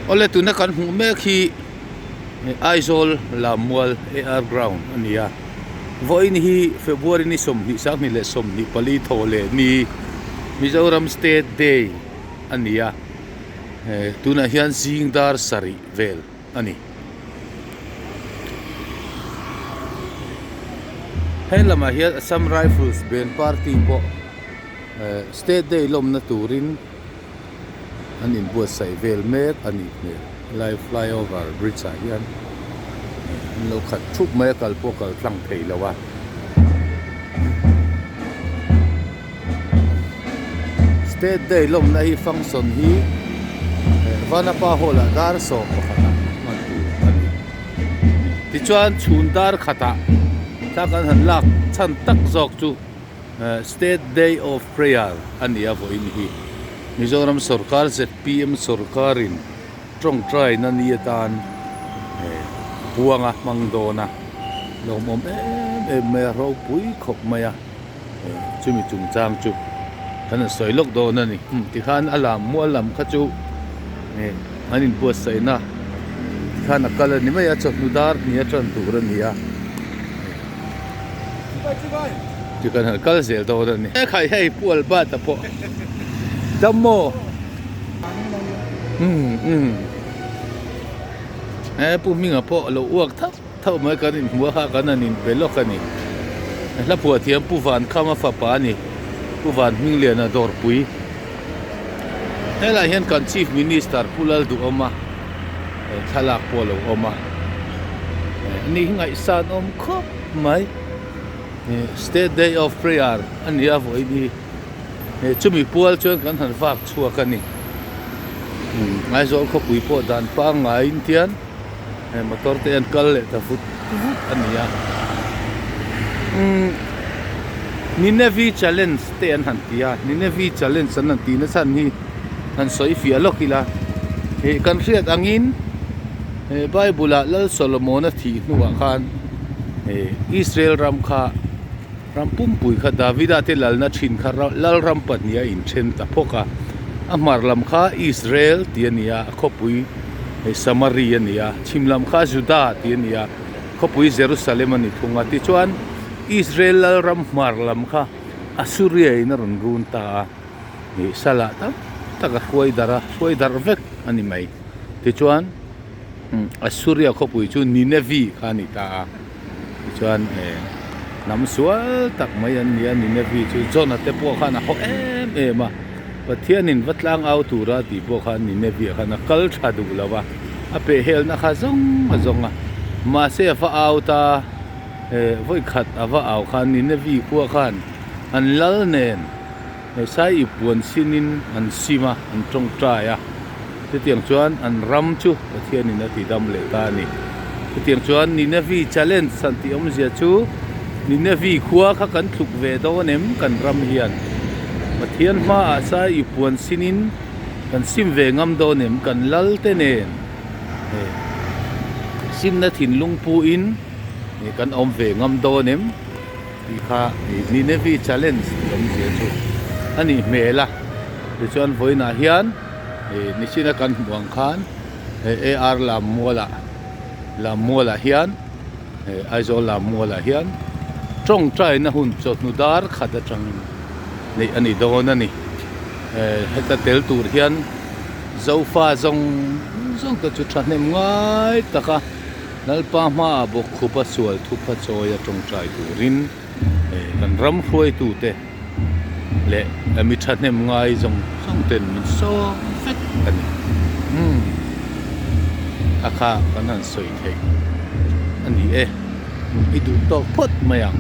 ole tuna kan hmu mek hi Aizawl Lammual AR ground ania voin hi February ni som ni sak ni le som ni pali thole ni Mizoram State Day ania tuna hian zingdar sari vel ani helama hian Assam Rifles Ben Party po State Day lom na turin anin buat sai vel mek ani live flyover bridge a hian lo khat thup mai kal po kal tlang thei lawa State Day lom na hi function hi vanapa hola dar so khata man tu ani ti chuan chhun dar khata ta kan han lak chan tak zok chu State Day of Prayer ania voin hi Mizoram Sarkar ZPM Sarkarin trong trai na niatan buanga mangdona lomom me ro pui khop maya chumi chung chang chu kan soi lok do na ni ti khan alam mu alam kha chu anin buat sai na khan akal ni maya chot nudar ni atran turan niya ti kan kal zel do na ni khai hei pual ba ta po dammo pu minga po lo uak thau mai kanin hua ha kananin belok ani la pu thiam pu van khama fa pa ni pu van ming lian a dor pui hela hian kan chief minister pulal du oma thalak polo oma ni ngai san om khop mai State Day of Prayer ania voi ni chumi pual chuan kan han vak chua kani ngai zol kho pui po dan pa ngai in tian motor te an kal le ta fut ania ni nevi challenge te an han tia ni nevi challenge an ti na san hi han soi fi alokila kan riat angin bible lal solomon a thi nuwa khan Israel ram kha rampum pui kha davida te lalna thin kha lal ram pania in then ta phoka amar lam kha Israel tiania khopui Samaria nia chimlam kha Juda tiania khopui Jerusalem ani thunga ti chuan Israel lal ram mar lam kha Assyria in run run ta ni sala ta taka huai dar vek ani mai ti chuan Assyria khopui chu Nineveh khani ta ti chuan nam sual tak mai an nia Nineveh chu zona te po khana ho em a pathianin vatlang au tura ti po khan Nineveh khana kal thadu lawa ape hel na kha zonga ma se fa au ta voi khat awa au khan Nineveh ko khan an lal nen sai ipon sinin an sima an tong traya ti tiang chuan an ram chu pathianin ati dam le ta ni ti tiang chuan Nineveh challenge santi om zia chu Nineveh khuwa kha kan thuk ve do nem kan ram hian pathian ma sa ipuan sinin kan sim ve ngam do nem kan lal te nen sim na thin lungpu in kan om ve ngam do nem ti kha Nineveh challenge om zia chu ani mela ti chuan voina hian ni sina kan huang khan AR Lammual hian Aizawl Lammual hian trong trai na hun chot nu dar khada tang nei ani don ani heta tel tur hian zofa zong ta chu thahnem ngai taka nalpa ma bo khupa sual thupa choya trong trai turin kan ram hruai tu te le ami thahnem ngai zong ten min so fek ani akha kanan soi thei ani idu to phot mayang